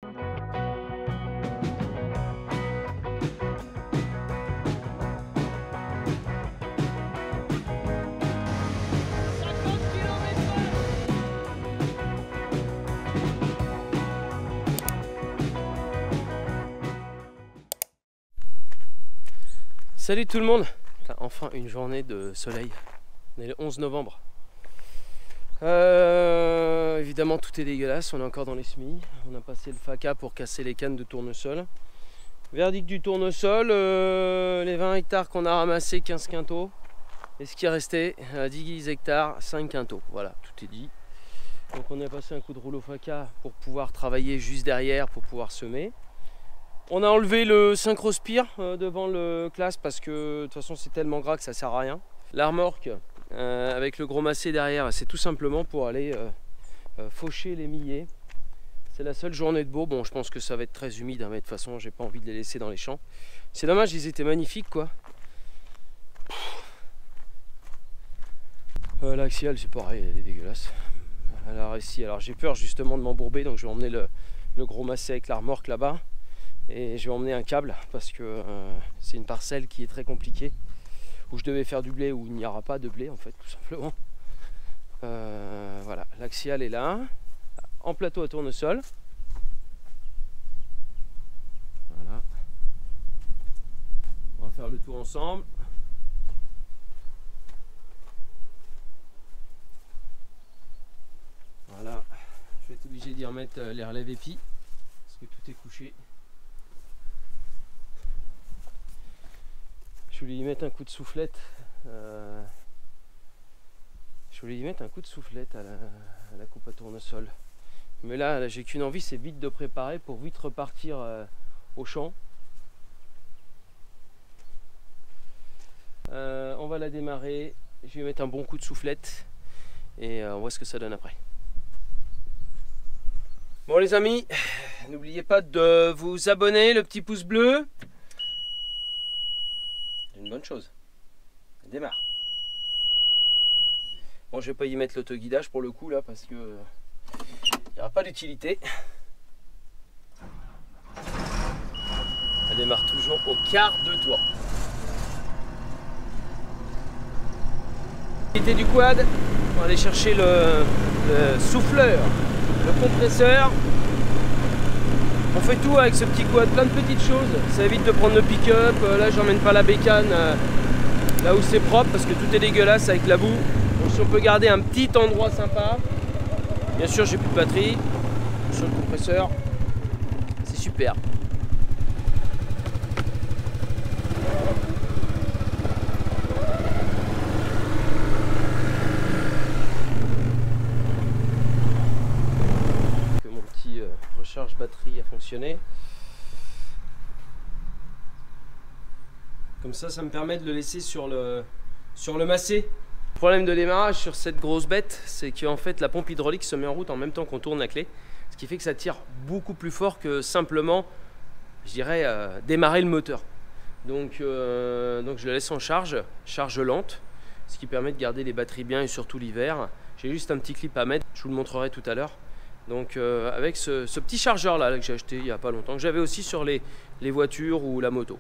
Salut tout le monde, enfin une journée de soleil, on est le 11 novembre. Évidemment tout est dégueulasse, on est encore dans les semis, on a passé le faca pour casser les cannes de tournesol. Verdict du tournesol, les 20 hectares qu'on a ramassés, 15 quintaux, et ce qui est resté, 10 hectares, 5 quintaux, voilà, tout est dit. Donc on a passé un coup de rouleau faca pour pouvoir travailler juste derrière, pour pouvoir semer. On a enlevé le synchrospire devant le classe parce que de toute façon c'est tellement gras que ça sert à rien. La remorque avec le gros massé derrière, c'est tout simplement pour aller faucher les millet. C'est la seule journée de beau. Bon, je pense que ça va être très humide, hein, mais de toute façon j'ai pas envie de les laisser dans les champs. C'est dommage, ils étaient magnifiques quoi. L'axial c'est pareil, elle est dégueulasse. Alors ici, alors j'ai peur justement de m'embourber, donc je vais emmener le gros massé avec la remorque là-bas. Et je vais emmener un câble parce que c'est une parcelle qui est très compliquée, où je devais faire du blé, où il n'y aura pas de blé en fait, tout simplement. Voilà, l'axial est là, en plateau à tournesol. Voilà. On va faire le tour ensemble. Voilà, je vais être obligé d'y remettre les relèves épis, parce que tout est couché. Je voulais y mettre un coup de soufflette. À la coupe à tournesol. Mais là j'ai qu'une envie, c'est vite de préparer pour vite repartir au champ. On va la démarrer. Je vais mettre un bon coup de soufflette et on voit ce que ça donne après. Bon les amis, n'oubliez pas de vous abonner, le petit pouce bleu. Une bonne chose. Elle démarre. Bon, je vais pas y mettre l'autoguidage pour le coup là parce que il n'y aura pas d'utilité. Elle démarre toujours au quart de tour. Du quad, on va aller chercher le souffleur, le compresseur. On fait tout avec ce petit quad, plein de petites choses. Ça évite de prendre le pick-up. Là, j'emmène pas la bécane là où c'est propre parce que tout est dégueulasse avec la boue. Donc, si on peut garder un petit endroit sympa. Bien sûr, j'ai plus de batterie sur le compresseur. C'est super. Recharge batterie a fonctionné. Comme ça me permet de le laisser sur le massé. Le problème de démarrage sur cette grosse bête, c'est qu'en fait la pompe hydraulique se met en route en même temps qu'on tourne la clé, ce qui fait que ça tire beaucoup plus fort que simplement, je dirais, démarrer le moteur. Donc je la laisse en charge lente, ce qui permet de garder les batteries bien et surtout l'hiver. J'ai juste un petit clip à mettre, je vous le montrerai tout à l'heure. Donc avec ce petit chargeur là que j'ai acheté il n'y a pas longtemps, que j'avais aussi sur les voitures ou la moto.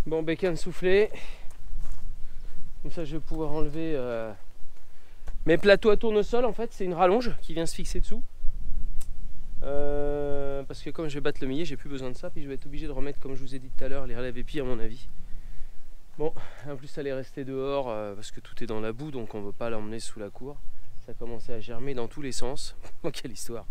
Bon, bécane soufflée. Comme ça je vais pouvoir enlever mes plateaux à tournesol. En fait c'est une rallonge qui vient se fixer dessous. Parce que comme je vais battre le millet, j'ai plus besoin de ça. Puis je vais être obligé de remettre, comme je vous ai dit tout à l'heure, les relèves épis à mon avis. Bon, en plus elle est restée dehors parce que tout est dans la boue, donc on ne veut pas l'emmener sous la cour. Ça a commencé à germer dans tous les sens. Quelle histoire!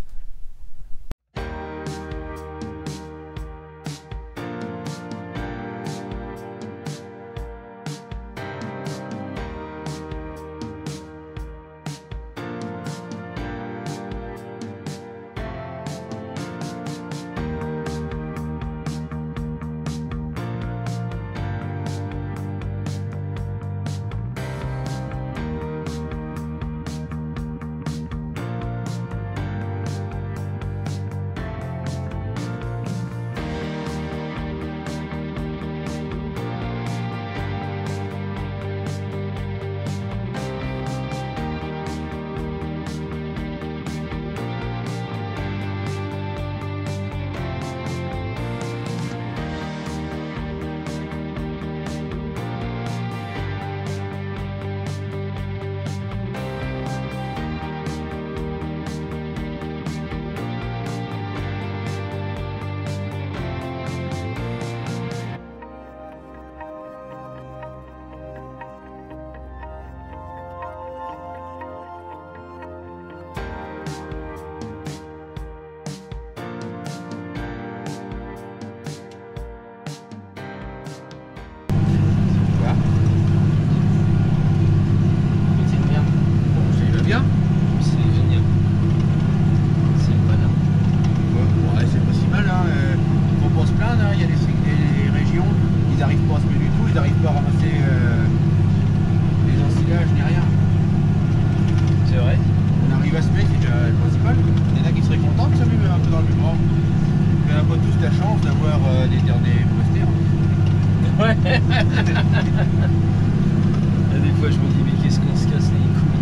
Des fois je me dis mais qu'est-ce qu'on se casse les couilles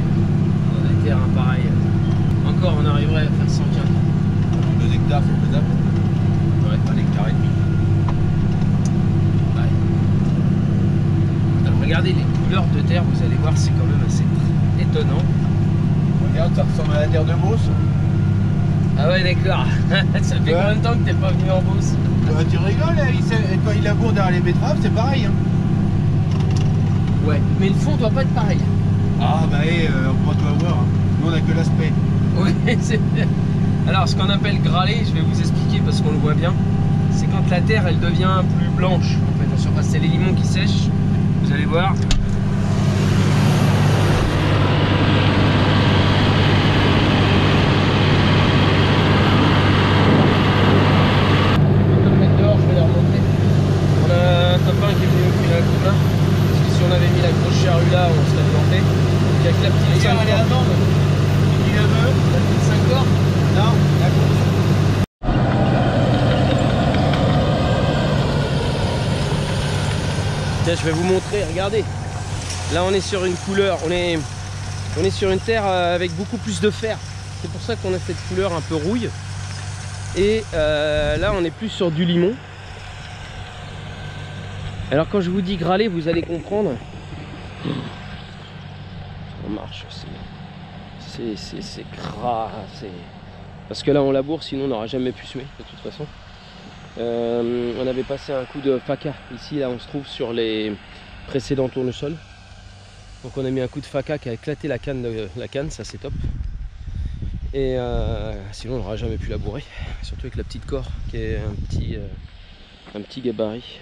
dans des terrains pareils. Encore on arriverait à faire 115. 2 hectares c'est faisable. Ouais. 1 hectare et demi. Ouais. Alors regardez les couleurs de terre, vous allez voir, c'est quand même assez étonnant. Regarde, ça ressemble à la terre de Beauce. Ah ouais d'accord. Ça fait combien de temps que t'es pas venu en Beauce? Tu rigoles, quand il laboure derrière les betteraves, c'est pareil. Hein. Ouais, mais le fond doit pas être pareil. Ah bah on pourra tout avoir. Hein. Nous on a que l'aspect. Oui, c'est... Alors ce qu'on appelle graler, je vais vous expliquer parce qu'on le voit bien, c'est quand la terre elle devient plus blanche en fait en surface. C'est les limons qui sèchent, vous allez voir. Là, on serait planté. Il y a que la petite 5 elle est à vendre. Qui la veut? La petite 5 corps? Non, la course. Tiens, je vais vous montrer, regardez. Là, on est sur une couleur, on est sur une terre avec beaucoup plus de fer. C'est pour ça qu'on a cette couleur un peu rouille. Et là, on est plus sur du limon. Alors, quand je vous dis graler, vous allez comprendre. Ça marche, c'est gras, parce que là on laboure, sinon on n'aura jamais pu semer de toute façon. On avait passé un coup de faca ici, là on se trouve sur les précédents tournesols, donc on a mis un coup de faca qui a éclaté la canne, ça c'est top. Et sinon on n'aura jamais pu labourer, surtout avec la petite cor qui est un petit gabarit.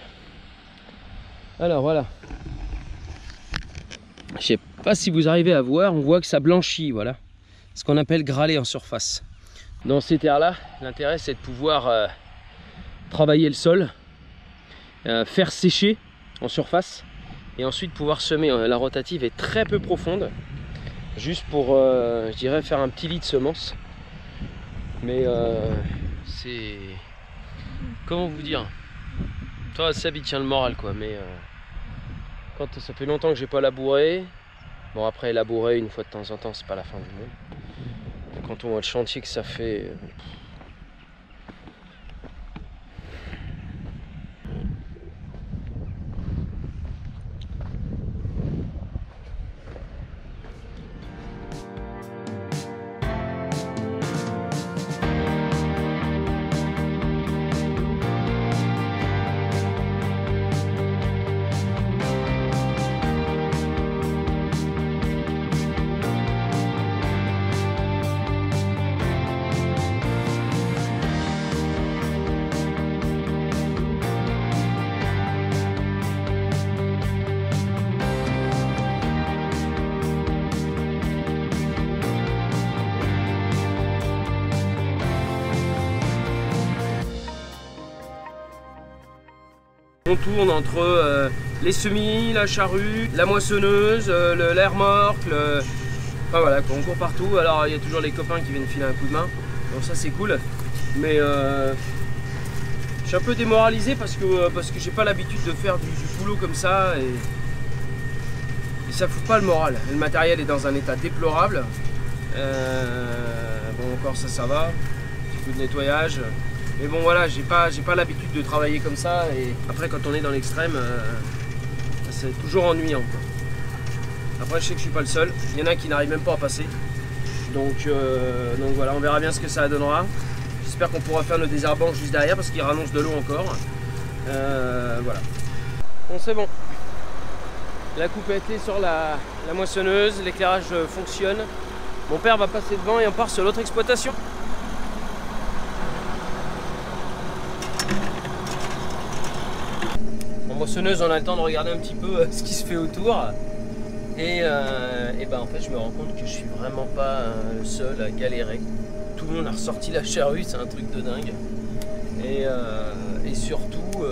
Alors voilà. Je sais pas si vous arrivez à voir, on voit que ça blanchit, voilà. Ce qu'on appelle graler en surface. Dans ces terres-là, l'intérêt c'est de pouvoir travailler le sol, faire sécher en surface et ensuite pouvoir semer. La rotative est très peu profonde, juste pour, je dirais, faire un petit lit de semences. Mais c'est... Comment vous dire? Toi, ça y tient le moral, quoi, mais... Quand ça fait longtemps que j'ai pas labouré, bon après labourer une fois de temps en temps c'est pas la fin du monde. Et quand on voit le chantier que ça fait, on tourne entre les semis, la charrue, la moissonneuse, l'air morte, enfin voilà, on court partout. Alors il y a toujours les copains qui viennent filer un coup de main, donc ça c'est cool. Mais je suis un peu démoralisé parce que j'ai pas l'habitude de faire du boulot comme ça et ça fout pas le moral. Le matériel est dans un état déplorable. Bon encore ça va, petit coup de nettoyage. Mais bon voilà, j'ai pas l'habitude de travailler comme ça et après quand on est dans l'extrême, c'est toujours ennuyant, quoi. Après je sais que je suis pas le seul, il y en a qui n'arrivent même pas à passer. Donc voilà, on verra bien ce que ça donnera. J'espère qu'on pourra faire nos désherbants juste derrière parce qu'il rannonce de l'eau encore. Voilà. Bon c'est bon. La coupe a été sur la moissonneuse, l'éclairage fonctionne. Mon père va passer devant et on part sur l'autre exploitation. En moissonneuse, on a le temps de regarder un petit peu ce qui se fait autour. Et ben en fait, je me rends compte que je suis vraiment pas le seul à galérer. Tout le monde a ressorti la charrue, c'est un truc de dingue. Et surtout,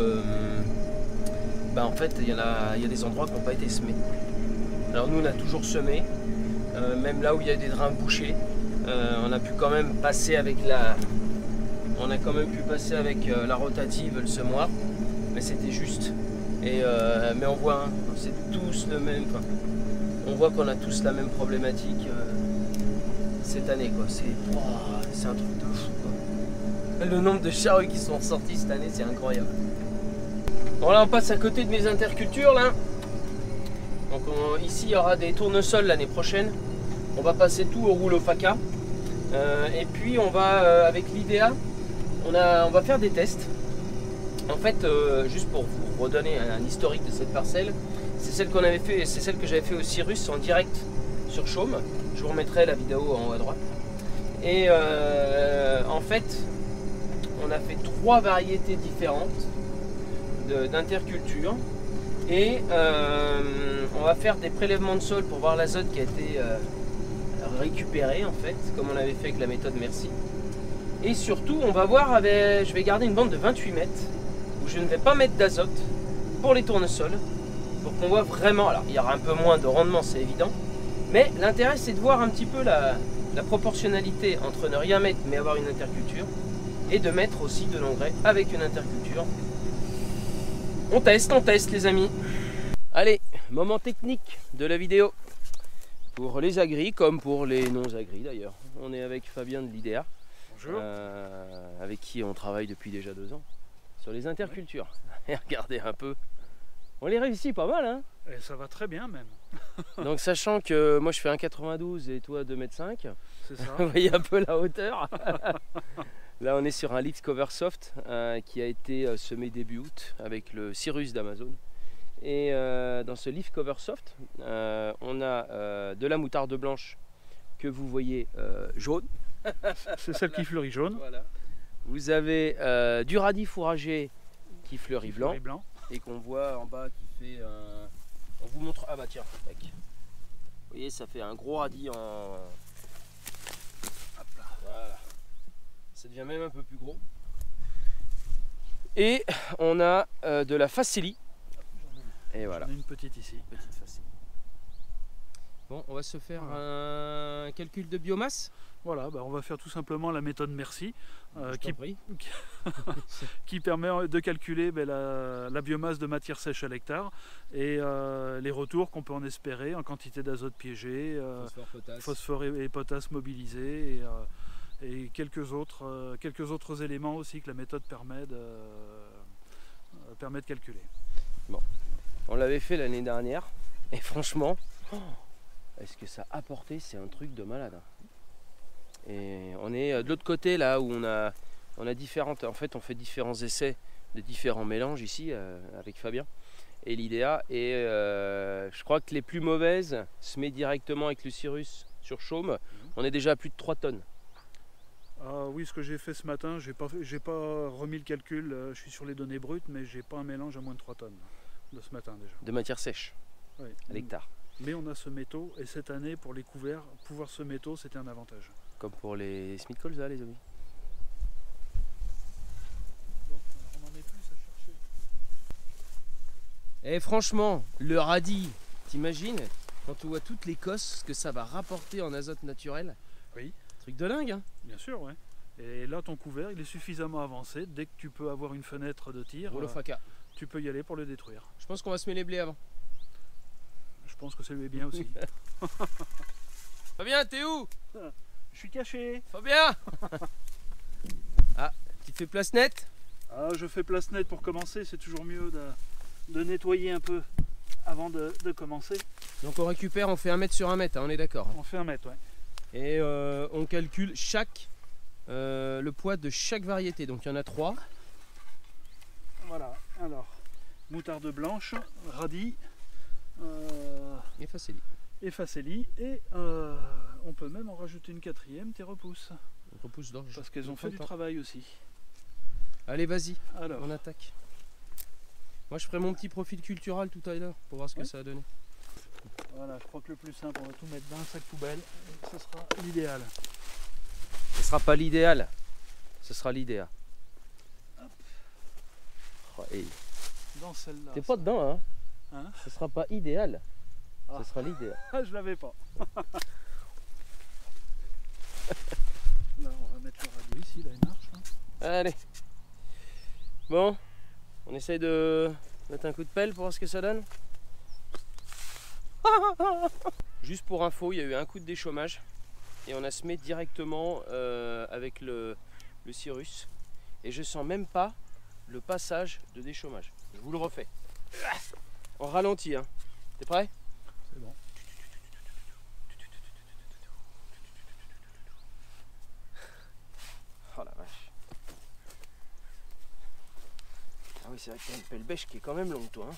ben en fait, il y a des endroits qui n'ont pas été semés. Alors nous, on a toujours semé, même là où il y a des drains bouchés. On a pu quand même passer avec la rotative, le semoir, mais c'était juste. Mais on voit, hein, c'est tous le même. Enfin, on voit qu'on a tous la même problématique cette année, quoi. C'est un truc de fou, quoi. Le nombre de charrues qui sont sorties cette année, c'est incroyable. Bon, là, on passe à côté de mes intercultures, là. Donc ici, il y aura des tournesols l'année prochaine. On va passer tout au rouleau Faca. Et puis, on va, avec l'IDEA, on va faire des tests. En fait, juste pour vous redonner un historique de cette parcelle, c'est celle qu'on avait fait, c'est celle que j'avais fait au Cyrus en direct sur Chaume. Je vous remettrai la vidéo en haut à droite. Et en fait, on a fait 3 variétés différentes d'interculture. Et on va faire des prélèvements de sol pour voir l'azote qui a été récupéré, en fait, comme on avait fait avec la méthode Merci. Et surtout, on va voir, je vais garder une bande de 28 mètres où je ne vais pas mettre d'azote pour les tournesols, pour qu'on voit vraiment. Alors, il y aura un peu moins de rendement, c'est évident, mais l'intérêt, c'est de voir un petit peu la proportionnalité entre ne rien mettre mais avoir une interculture, et de mettre aussi de l'engrais avec une interculture. On teste les amis. Allez, moment technique de la vidéo. Pour les agris comme pour les non-agris d'ailleurs. On est avec Fabien de l'IDEA. Bonjour. Avec qui on travaille depuis déjà 2 ans. Sur les intercultures. Et regardez un peu. On les réussit pas mal, hein. Et ça va très bien même. Donc sachant que moi je fais 1,92 et toi 2,5 m. C'est ça. Vous voyez un peu la hauteur. Là on est sur un Leaf Cover Soft qui a été semé début août avec le Cyrus d'Amazon. Et dans ce Leaf Cover Soft, on a de la moutarde blanche que vous voyez jaune. C'est celle qui fleurit jaune. Voilà. Vous avez du radis fourragé qui fleurit blanc. Et qu'on voit en bas qui fait un... On vous montre... Ah bah tiens, tac. Vous voyez, ça fait un gros radis en... Hop là. Voilà. Ça devient même un peu plus gros. Et on a de la facélie. Et voilà. J'en ai une petite ici. Petite facélie. Bon, on va se faire un calcul de biomasse. Voilà, bah on va faire tout simplement la méthode Merci qui permet de calculer la biomasse de matière sèche à l'hectare et les retours qu'on peut en espérer en quantité d'azote piégé, phosphore et potasse mobilisés et quelques autres éléments aussi que la méthode permet de calculer. Bon, on l'avait fait l'année dernière et franchement, est-ce que ça a apporté? C'est un truc de malade. Et on est de l'autre côté là où on a différentes. En fait, on fait différents essais de différents mélanges ici avec Fabien et l'IDEA. Et je crois que les plus mauvaises se met directement avec le Cyrus sur Chaume. On est déjà à plus de 3 tonnes. Ah oui, ce que j'ai fait ce matin, j'ai pas remis le calcul. Je suis sur les données brutes, mais j'ai pas un mélange à moins de 3 tonnes de ce matin déjà. De matière sèche oui. À l'hectare. Mais on a ce métaux et cette année pour les couverts, pouvoir ce métaux c'était un avantage. Comme pour les Smith Colza les amis. Bon, alors on en est plus à chercher. Et franchement, le radis, t'imagines quand on voit toutes les cosses que ça va rapporter en azote naturel? Oui. Truc de dingue, hein. Bien sûr, ouais. Et là ton couvert il est suffisamment avancé, dès que tu peux avoir une fenêtre de tir, tu peux y aller pour le détruire. Je pense qu'on va semer les blés avant. Je pense que ça lui est bien aussi. Fabien, t'es où? Je suis caché. Fabien. Ah, tu fais place nette? Ah, je fais place nette pour commencer, c'est toujours mieux de nettoyer un peu avant de commencer. Donc on récupère, on fait 1 mètre sur 1 mètre, hein, on est d'accord? On fait 1 mètre, ouais. Et on calcule le poids de chaque variété, donc il y en a 3. Voilà, alors, moutarde blanche, radis, et facélie. Et on peut même en rajouter une quatrième, tes repousses. Repousse d'orge. Parce qu'elles ont fait du travail aussi. Allez, vas-y, Alors, on attaque. Moi, je ferai mon petit profil culturel tout à l'heure pour voir ce que ça a donné. voilà, je crois que le plus simple, on va tout mettre dans un sac poubelle. Et ce sera l'idéal. Ce sera pas l'idéal, ce sera l'idéal. Oh, hey. Dans celle-là. T'es pas dedans, hein, Hein? ce sera pas idéal, Ah. ce sera l'idéal. Je l'avais pas. Là, on va mettre le radio ici, là, il marche. Hein. Allez. Bon, on essaye de mettre un coup de pelle pour voir ce que ça donne. Juste pour info, il y a eu un coup de déchômage et on a semé directement avec le Cyrus. Et je sens même pas le passage de déchômage. Je vous le refais. En ralenti, hein. T'es prêt? C'est bon. Oh la vache. Ah oui, c'est vrai que t'as une pelle bêche qui est quand même longue, toi. Hein.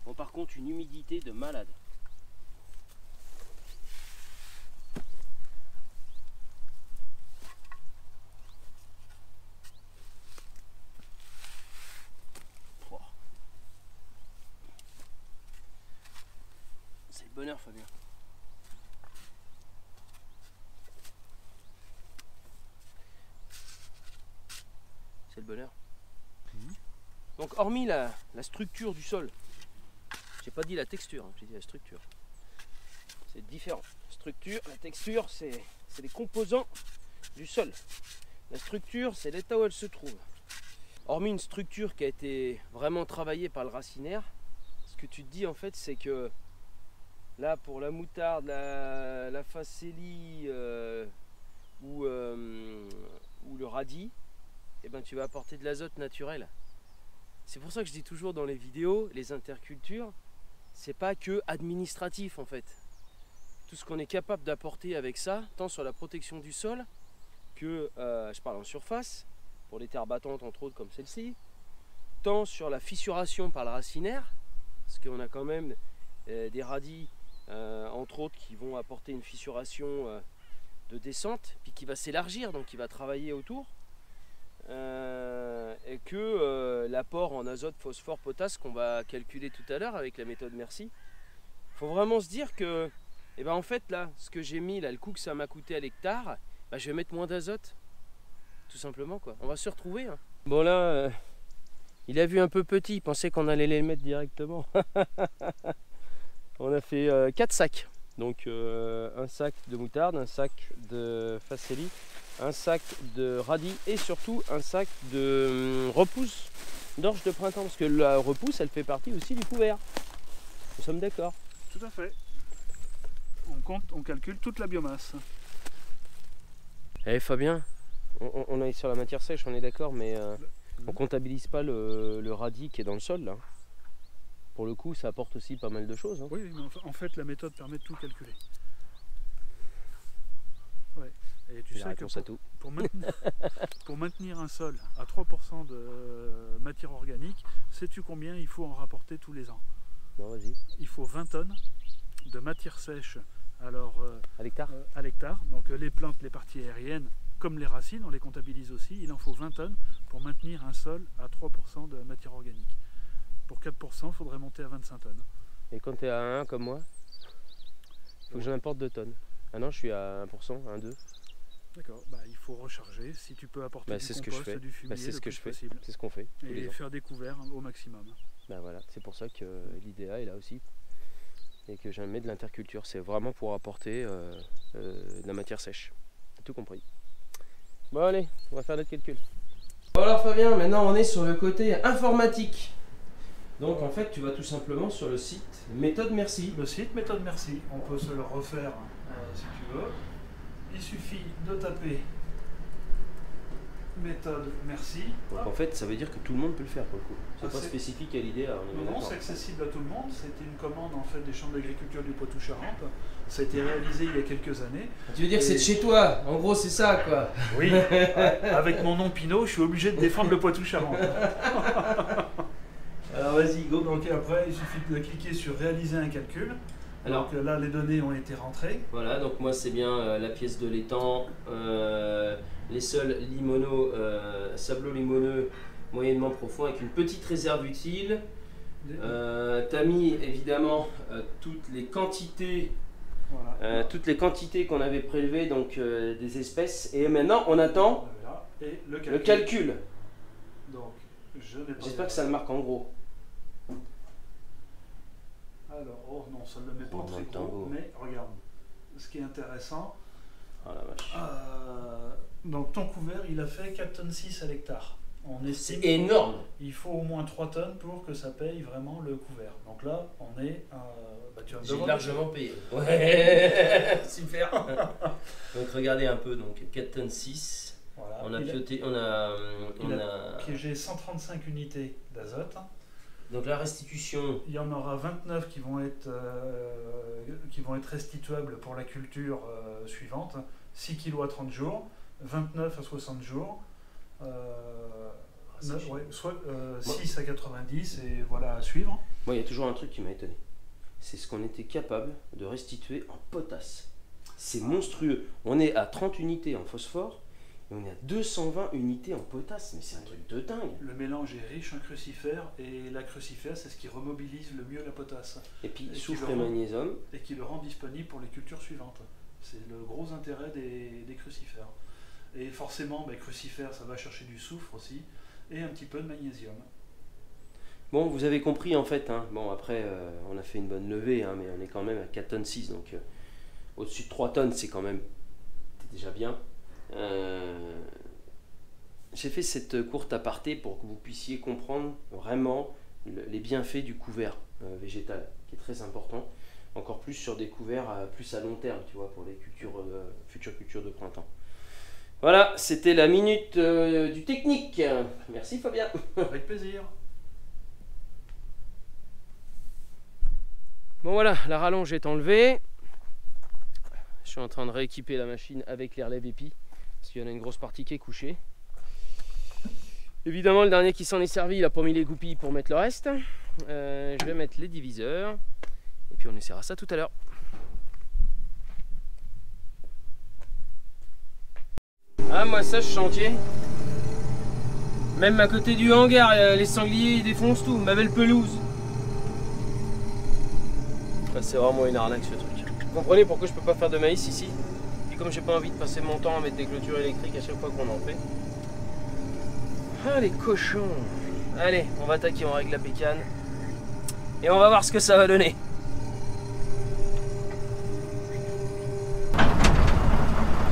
Bon, par contre, une humidité de malade. Oh. C'est le bonheur, Fabien. C'est le bonheur. Donc hormis la structure du sol, j'ai pas dit la texture, hein, j'ai dit la structure. C'est différent. La structure, la texture, c'est les composants du sol. La structure, c'est l'état où elle se trouve. Hormis une structure qui a été vraiment travaillée par le racinaire, ce que tu te dis en fait, c'est que là pour la moutarde, la facélie ou le radis, eh ben, tu vas apporter de l'azote naturel. C'est pour ça que je dis toujours dans les vidéos, les intercultures, c'est pas que administratif en fait. Tout ce qu'on est capable d'apporter avec ça, tant sur la protection du sol que, je parle en surface, pour les terres battantes entre autres comme celle-ci, tant sur la fissuration par le racinaire, parce qu'on a quand même des radis entre autres qui vont apporter une fissuration de descente, puis qui va s'élargir, donc qui va travailler autour. Et que l'apport en azote, phosphore, potasse qu'on va calculer tout à l'heure avec la méthode Merci, il faut vraiment se dire que en fait là, ce que j'ai mis là, le coût que ça m'a coûté à l'hectare, je vais mettre moins d'azote, tout simplement quoi. On va se retrouver. Hein. Bon là, il a vu un peu petit, il pensait qu'on allait les mettre directement. On a fait 4 sacs, donc un sac de moutarde, un sac de facélie, un sac de radis et surtout un sac de repousse d'orge de printemps, parce que la repousse elle fait partie aussi du couvert. Nous sommes d'accord. Tout à fait. On calcule toute la biomasse. Eh Fabien, on est sur la matière sèche, on est d'accord, mais on comptabilise pas le radis qui est dans le sol là. Pour le coup, ça apporte aussi pas mal de choses. Hein. Oui, mais en fait, la méthode permet de tout calculer. Ouais. Et tu sais que pour maintenir un sol à 3% de matière organique, sais-tu combien il faut en rapporter tous les ans? Non, vas-y. Il faut 20 tonnes de matière sèche alors, à l'hectare. À l'hectare. Donc les plantes, les parties aériennes, comme les racines, on les comptabilise aussi. Il en faut 20 tonnes pour maintenir un sol à 3% de matière organique. Pour 4%, il faudrait monter à 25 tonnes. Et quand tu es à 1 comme moi, il faut que j'en apporte 2 tonnes. Ah non, je suis à 1%, 1, 2. D'accord, il faut recharger. Si tu peux apporter du compost, du fumier, c'est ce que je fais. Possible. C'est ce qu'on fait. Et faire des couverts au maximum. Voilà, c'est pour ça que l'idéal est là aussi. Et que j'aime mettre de l'interculture. C'est vraiment pour apporter de la matière sèche. T'as tout compris. Bon allez, on va faire notre calcul. Bon alors Fabien, maintenant on est sur le côté informatique. Donc en fait tu vas tout simplement sur le site Méthode Merci. Le site Méthode Merci, on peut se le refaire si tu veux. Il suffit de taper Méthode Merci. Donc en fait ça veut dire que tout le monde peut le faire pour le coup. C'est pas spécifique à l'idée. Non, c'est accessible à tout le monde. C'était une commande en fait des chambres d'agriculture du Poitou-Charentes. Ça a été réalisé il y a quelques années. Tu veux dire que c'est de chez toi? En gros c'est ça quoi. Oui, avec mon nom Pinot, je suis obligé de défendre le Poitou-Charentes. Alors vas-y, go. Donc après, il suffit de cliquer sur réaliser un calcul. Alors donc là, les données ont été rentrées. Voilà, donc moi c'est bien la pièce de l'étang, les sols limoneux, sablo-limoneux moyennement profond avec une petite réserve utile. T'as mis évidemment toutes les quantités qu'on avait prélevées, donc des espèces. Et maintenant on attend et le calcul. Donc, j'espère que ça le marque en gros. Alors, oh non, ça ne le met pas très gros, mais regarde, ce qui est intéressant, oh la vache. Donc ton couvert, il a fait 4,6 tonnes à l'hectare. C'est énorme. Il faut au moins 3 tonnes pour que ça paye vraiment le couvert. Donc là, on est... j'ai largement payé. Ouais, super. Donc regardez un peu, donc 4,6 tonnes. Voilà. On a piloté, on a piégé 135 unités d'azote. Donc la restitution... Il y en aura 29 qui vont être restituables pour la culture suivante. 6 kg à 30 jours, 29 à 60 jours, 6 à 90 et voilà à suivre. Moi, il y a toujours un truc qui m'a étonné. C'est ce qu'on était capable de restituer en potasse. C'est monstrueux. On est à 30 unités en phosphore. Et on est à 220 unités en potasse, mais c'est un truc de dingue. Le mélange est riche en crucifère et la crucifère c'est ce qui remobilise le mieux la potasse. Et puis soufre et magnésium. Et qui le rend disponible pour les cultures suivantes. C'est le gros intérêt des crucifères. Et forcément, crucifère ça va chercher du soufre aussi et un petit peu de magnésium. Bon, vous avez compris en fait. Hein. Bon, après on a fait une bonne levée, hein, mais on est quand même à 4,6 tonnes. Donc au-dessus de 3 tonnes, c'est quand même déjà bien. J'ai fait cette courte aparté pour que vous puissiez comprendre vraiment les bienfaits du couvert végétal, qui est très important, encore plus sur des couverts plus à long terme, tu vois, pour les futures cultures de printemps. Voilà, c'était la minute du technique. Merci Fabien. Avec plaisir. Bon voilà, la rallonge est enlevée. Je suis en train de rééquiper la machine avec les relèves épis. Parce qu'il y en a une grosse partie qui est couchée. Évidemment, le dernier qui s'en est servi, il n'a pas mis les goupilles pour mettre le reste. Je vais mettre les diviseurs. Et puis on essaiera ça tout à l'heure. Ah, moi ça, ce chantier. Même à côté du hangar, les sangliers ils défoncent tout. Ma belle pelouse. C'est vraiment une arnaque ce truc. Vous comprenez pourquoi je peux pas faire de maïs ici? Comme j'ai pas envie de passer mon temps à mettre des clôtures électriques à chaque fois qu'on en fait. Ah les cochons. Allez, on va attaquer, on règle la pécane. Et on va voir ce que ça va donner.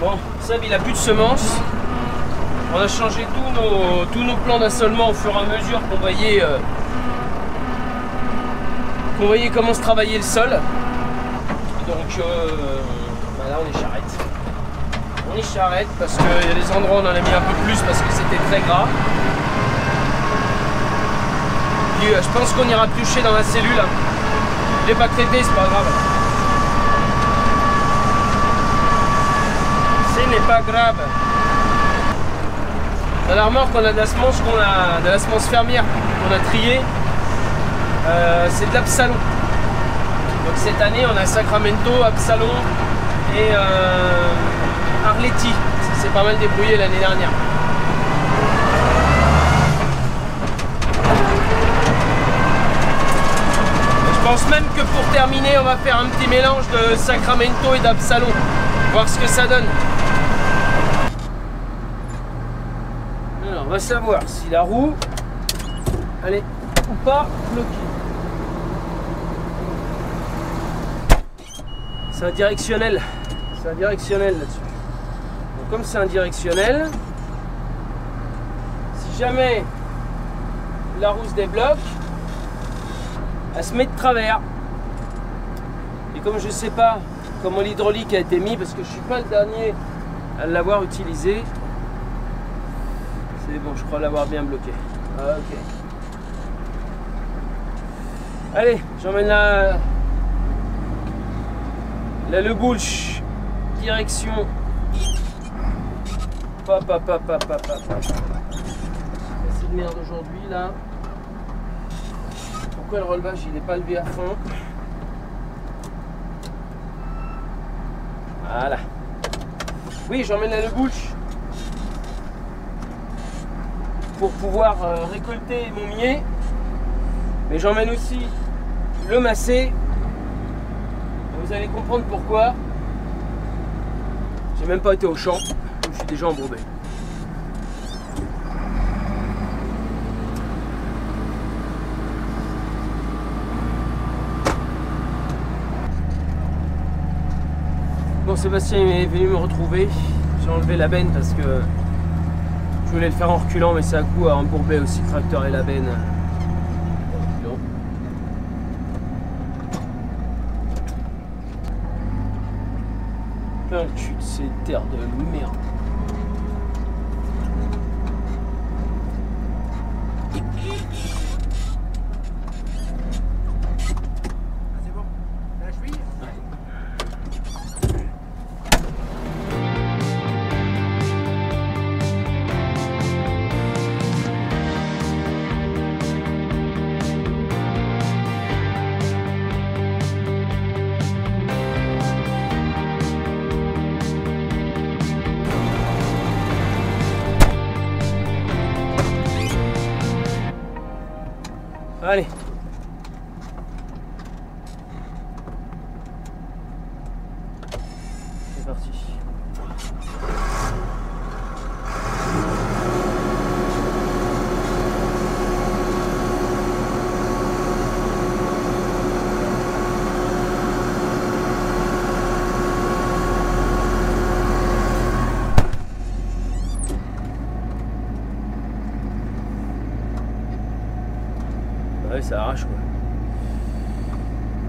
Bon, Seb il a plus de semences. On a changé tous nos plans d'assolement au fur et à mesure qu'on voyait comment se travaillait le sol. Donc là on est charrette. On est charrette parce qu'il y a des endroits où on en a mis un peu plus parce que c'était très gras. Puis je pense qu'on ira piocher dans la cellule. Il n'est pas traité, c'est pas grave. Ce n'est pas grave. Dans la remorque, on a de la semence fermière qu'on a triée. C'est de l'Absalon. Donc cette année, on a Sacramento, Absalon et Arletty. Ça s'est pas mal débrouillé l'année dernière. Je pense même que pour terminer, on va faire un petit mélange de Sacramento et d'Absalon. Voir ce que ça donne. Alors, on va savoir si la roue, elle est ou pas bloquée. C'est un directionnel. C'est un directionnel là-dessus. Donc comme c'est un directionnel, si jamais la roue se débloque, elle se met de travers. Et comme je ne sais pas comment l'hydraulique a été mis, parce que je ne suis pas le dernier à l'avoir utilisé, c'est bon, je crois l'avoir bien bloqué. Ah, ok. Allez, j'emmène la le gauche, direction. C'est de merde aujourd'hui là. Pourquoi le relevage il n'est pas levé à fond? Voilà. Oui, j'emmène la bouche pour pouvoir récolter mon millet. Mais j'emmène aussi le macé. Vous allez comprendre pourquoi. J'ai même pas été au champ, je suis déjà embourbé. Bon, Sébastien est venu me retrouver. J'ai enlevé la benne parce que je voulais le faire en reculant, mais c'est un coup à embourber aussi le tracteur et la benne. Non. Plein le cul de ces terres de merde. Allez. C'est parti. Ouais, ça arrache quoi.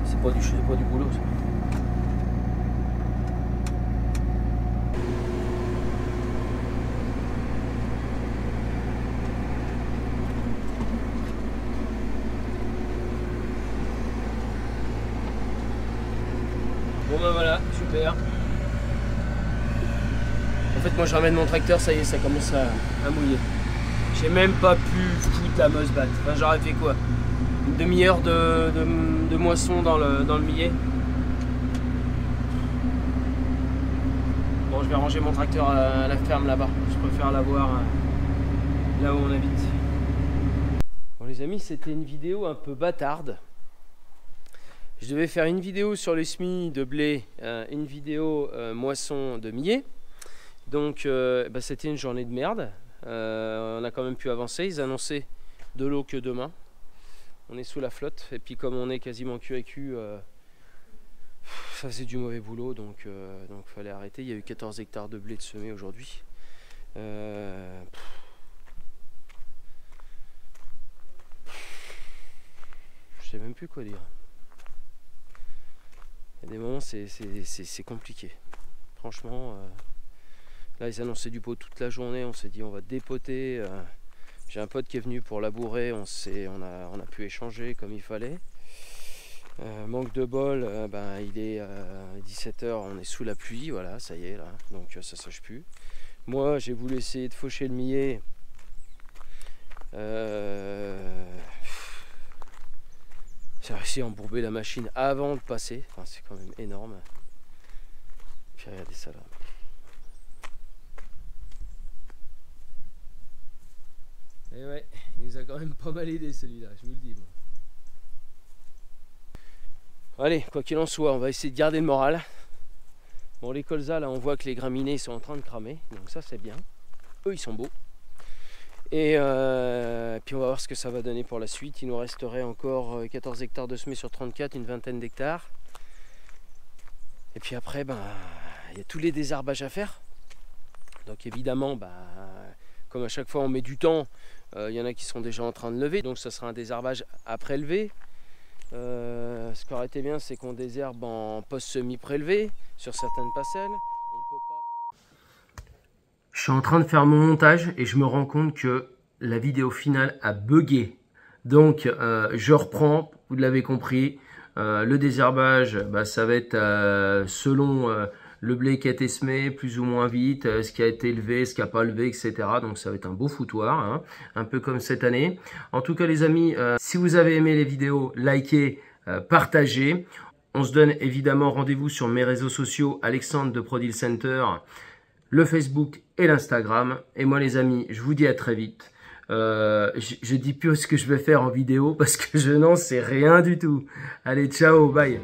C'est pas du boulot ça. Bon ben voilà, super. En fait moi je ramène mon tracteur, ça y est, ça commence à mouiller. J'ai même pas pu foutre la meuse batte. Enfin, j'aurais fait quoi? Une demi-heure de moisson dans le millet. Bon, je vais ranger mon tracteur à la ferme là-bas. Je préfère l'avoir là où on habite. Bon les amis, c'était une vidéo un peu bâtarde. Je devais faire une vidéo sur les semis de blé, une vidéo moisson de millet. Donc bah, c'était une journée de merde. On a quand même pu avancer. Ils annonçaient de l'eau que demain. On est sous la flotte. Et puis comme on est quasiment cul à cul, ça faisait du mauvais boulot. Donc fallait arrêter. Il y a eu 14 hectares de blé de semé aujourd'hui. Je sais même plus quoi dire. Il y a des moments c'est compliqué. Franchement, là ils annonçaient du pot toute la journée. On s'est dit on va dépoter. J'ai un pote qui est venu pour labourer. On a pu échanger comme il fallait. Manque de bol, ben, il est 17 h, on est sous la pluie. Voilà, ça y est là. Donc ça sèche plus. Moi j'ai voulu essayer de faucher le millet. J'ai réussi à embourber la machine avant de passer. Enfin, c'est quand même énorme. Puis regardez ça là. Et ouais, il nous a quand même pas mal aidé celui-là, je vous le dis. Moi. Allez, quoi qu'il en soit, on va essayer de garder le moral. Bon, les colzas là, on voit que les graminées sont en train de cramer, donc ça c'est bien. Eux, ils sont beaux. Et puis on va voir ce que ça va donner pour la suite. Il nous resterait encore 14 hectares de semis sur 34, une vingtaine d'hectares. Et puis après, ben, il y a tous les désherbages à faire. Donc évidemment, ben, comme à chaque fois on met du temps, il y en a qui sont déjà en train de lever. Donc ça sera un désherbage à prélever. Ce qui aurait été bien, c'est qu'on désherbe en post-semi prélevé sur certaines parcelles. Je suis en train de faire mon montage et je me rends compte que la vidéo finale a bugué. Donc je reprends, vous l'avez compris, le désherbage, bah, ça va être selon le blé qui a été semé, plus ou moins vite, ce qui a été élevé, ce qui n'a pas levé, etc. Donc ça va être un beau foutoir, hein, un peu comme cette année. En tout cas les amis, si vous avez aimé les vidéos, likez, partagez. On se donne évidemment rendez-vous sur mes réseaux sociaux, Alexandre de Pro Deal Center, le Facebook et l'Instagram. Et moi les amis, je vous dis à très vite. Je dis plus ce que je vais faire en vidéo parce que je n'en sais rien du tout. Allez, ciao, bye.